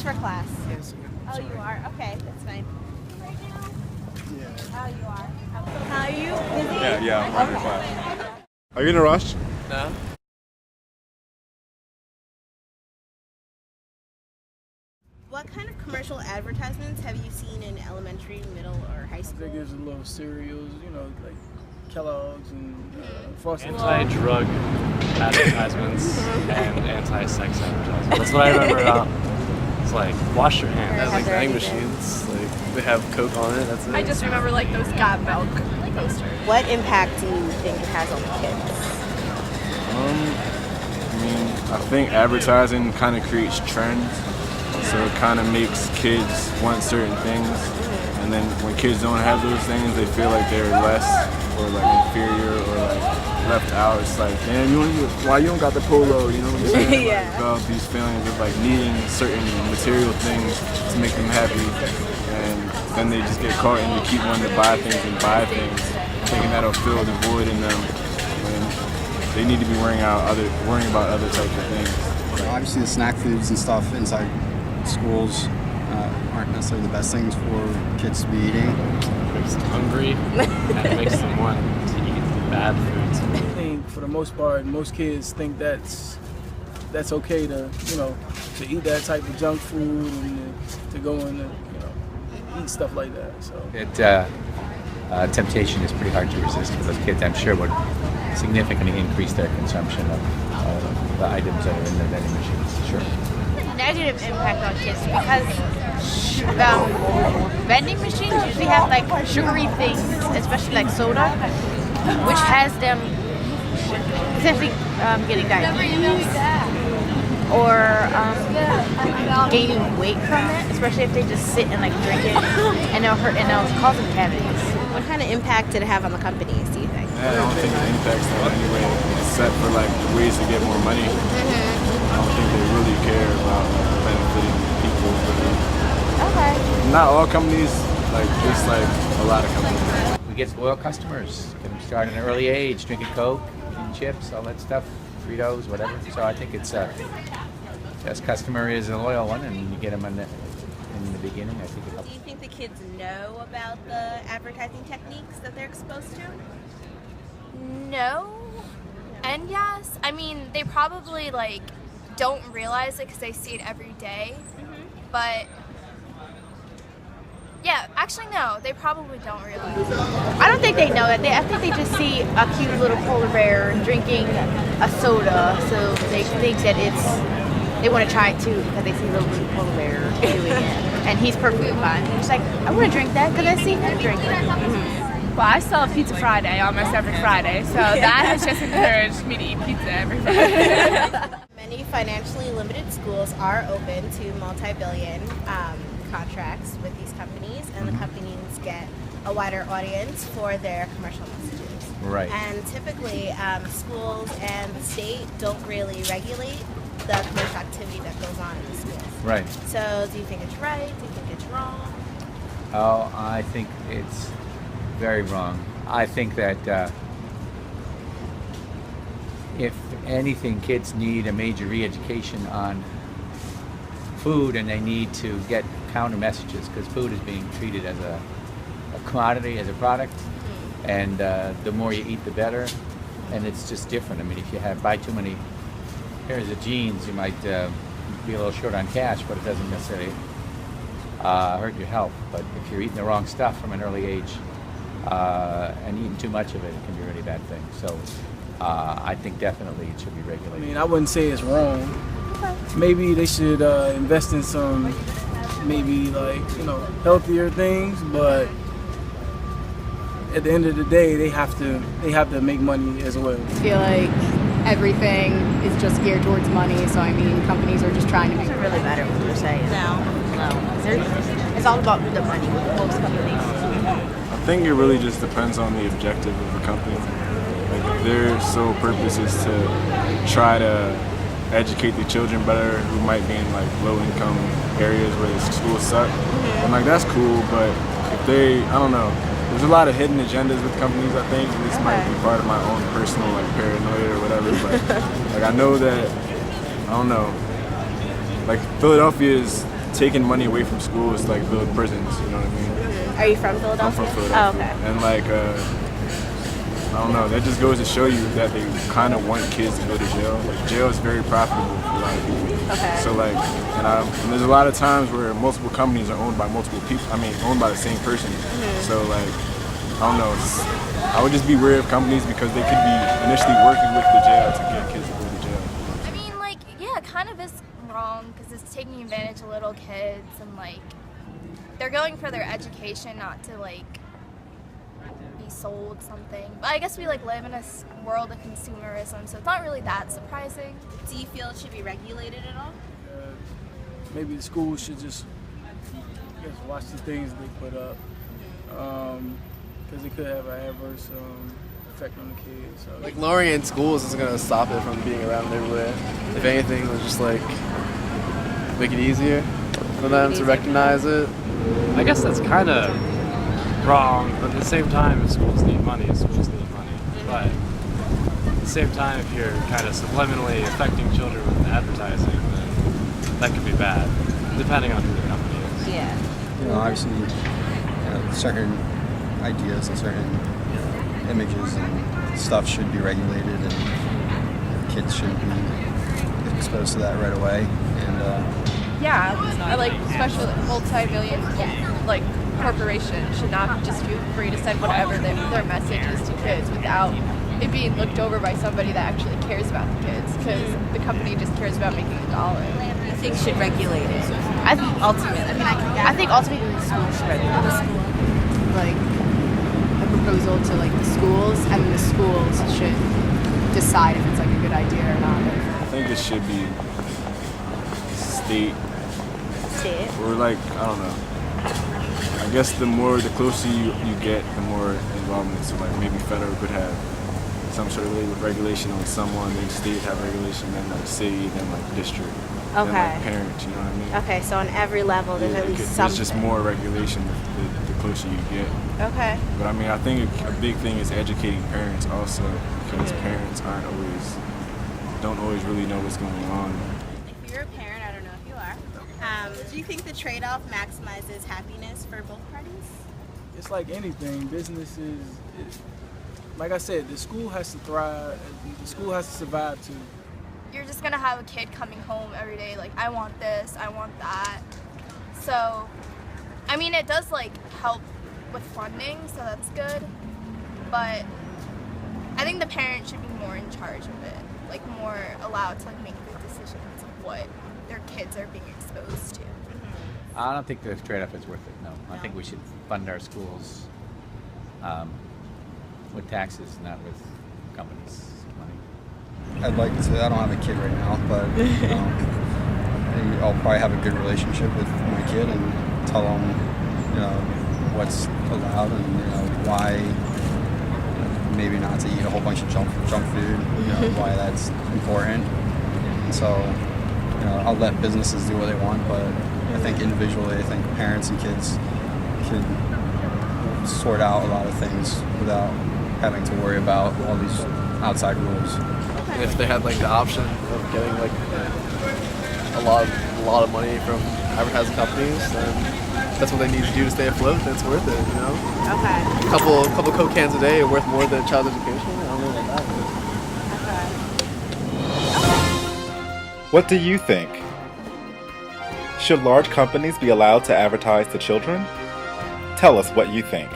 for class? Yes. Oh, you are? Okay, that's fine. Yeah. Oh, you are. How are you? Busy? Yeah, I'm in class. Are you in a rush? No. What kind of commercial advertisements have you seen in elementary, middle, or high I school? think there's a little cereals, like Kellogg's and Frosted. Anti-drug advertisements and anti-sex advertisements. That's what I remember about. It's like, wash your hands. Has like vending machines. Like they have Coke on it. That's it. I just remember like those Got Milk posters. What impact do you think it has on the kids? I think advertising kind of creates trends, so it kind of makes kids want certain things, and then when kids don't have those things, they feel like they're less or like inferior or like left out. It's like, man, why you don't got the polo? You know what I'm saying? Yeah. Like, develop these feelings of like needing certain material things to make them happy, and then they just get caught and they keep wanting to buy things, thinking that'll fill the void in them. When they need to be worrying about other types of things. Obviously, the snack foods and stuff inside schools aren't necessarily the best things for kids to be eating. It makes them hungry and it makes them want to eat bad foods. I think for the most part, most kids think that's okay to to eat that type of junk food and to go and eat stuff like that. So Temptation is pretty hard to resist for those kids. I'm sure would significantly increase their consumption of the items that are in the vending machines. Sure. Negative impact on kids because vending machines usually have like sugary things, especially like soda, which has them potentially getting diabetes or gaining weight from it, especially if they just sit and like drink it, and it'll cause them cavities. What kind of impact did it have on the companies, do you think? I don't think it impacts them anyway, except for like ways to get more money. I don't think they really care about benefiting people. Okay. Not all companies, just like a lot of companies. We get loyal customers. Get them started at an early age, drinking Coke, eating chips, all that stuff, Fritos, whatever. So I think it's best customer is a loyal one, and you get them in the beginning. I think it helps. Do you think the kids know about the advertising techniques that they're exposed to? No. And yes. I mean, they probably like don't realize it because they see it every day. But yeah, actually no, they probably don't realize. I don't think they know that. I think they just see a cute little polar bear drinking a soda, so they think that they want to try it too because they see a little polar bear doing it, and he's perfectly fine. It's like, I want to drink that because I see him drink it. Well, I sell a Pizza Friday almost every Friday, so that has just encouraged me to eat pizza every Friday. Many financially limited schools are open to multi-billion contracts with these companies, and the companies get a wider audience for their commercial messages. Right. And typically, schools and the state don't really regulate the commercial activity that goes on in the schools. Right. So, do you think it's right? Do you think it's wrong? Oh, I think it's very wrong. I think that if anything, kids need a major re-education on food, and they need to get counter messages because food is being treated as a commodity, as a product, and the more you eat, the better. And it's just different. I mean, if you buy too many pairs of jeans, you might be a little short on cash, but it doesn't necessarily hurt your health. But if you're eating the wrong stuff from an early age and eating too much of it, it can be a really bad thing. So I think definitely it should be regulated. I mean, I wouldn't say it's wrong. Maybe they should invest in some, maybe healthier things, but at the end of the day, they have to make money as well. I feel like everything is just geared towards money, so I mean, companies are just trying to make It doesn't really matter what you're saying. No. It's all about the money with most companies. I think it really just depends on the objective of the company. Like their sole purpose is to try to educate the children better who might be in low income areas where the schools suck. And that's cool, but if I don't know, there's a lot of hidden agendas with companies, I think. This might be part of my own personal paranoia or whatever, but I know that, I don't know, Philadelphia is taking money away from schools to like build prisons. You know what I mean? Are you from Philadelphia? I'm from Philadelphia. Oh, okay. And like, I don't know. That just goes to show you that they kind of want kids to go to jail. Like, jail is very profitable for a lot of people. Okay. So like, and there's a lot of times where multiple companies are owned by multiple people. I mean, owned by the same person. So like, I don't know. I would just be wary of companies because they could be initially working with the jail to get kids to go to jail. I mean, like, yeah, it kind of is wrong because it's taking advantage of little kids and like they're going for their education, not to like be sold something. But I guess we like live in a world of consumerism, so it's not really that surprising. Do you feel it should be regulated at all? Maybe the schools should just watch the things they put up, because it could have an adverse effect on the kids. So. Like lowering it in schools isn't gonna stop it from being around everywhere. If anything, it'll just like make it easier for them to recognize it. I guess that's kind of wrong, but at the same time, if schools need money, schools need money. But at the same time, if you're kind of subliminally affecting children with advertising, then that could be bad, depending on who the company is. Yeah. You know, obviously, certain ideas and certain images and stuff should be regulated, and kids shouldn't be exposed to that right away. And yeah, I like especially like multi-million like corporations should not just be free to send whatever their message is to kids without it being looked over by somebody that actually cares about the kids, because the company just cares about making a dollar. I think should regulate it. I think ultimately, I think ultimately the school should regulate it. Like a proposal to like the schools, and then the schools should decide if it's like a good idea or not. I think it should be state. Or like, I don't know. I guess the closer you get, the more involvement. So like maybe federal could have some sort of regulation on someone, then state have regulation, then like city, then like district, then like parents, you know what I mean? Okay, so on every level there's at least something. There's just more regulation the closer you get. Okay. But I mean, I think a big thing is educating parents also, because parents don't always really know what's going on. If you're a parent, I don't know if you are, do you think the trade-off maximizes happiness for both parties? It's like anything. Businesses, like I said, the school has to thrive. The school has to survive too. You're just gonna have a kid coming home every day like, I want this, I want that. So, I mean, it does like help with funding, so that's good. But I think the parent should be more in charge of it, like more allowed to like make the decisions of what their kids are being exposed to. I don't think the trade-off is worth it, no. I think we should fund our schools with taxes, not with companies' money. I'd like to, I don't have a kid right now, but I'll probably have a good relationship with my kid and tell them, what's allowed and, why maybe not to eat a whole bunch of junk food, why that's important. And so, I'll let businesses do what they want, but I think individually, I think parents and kids can sort out a lot of things without having to worry about all these outside rules. And if they had like the option of getting like a lot of money from advertising companies, then that's what they need to do to stay afloat. Then it's worth it, Okay. A couple Coke cans a day are worth more than a child's education. I don't know about that. What do you think? Should large companies be allowed to advertise to children? Tell us what you think.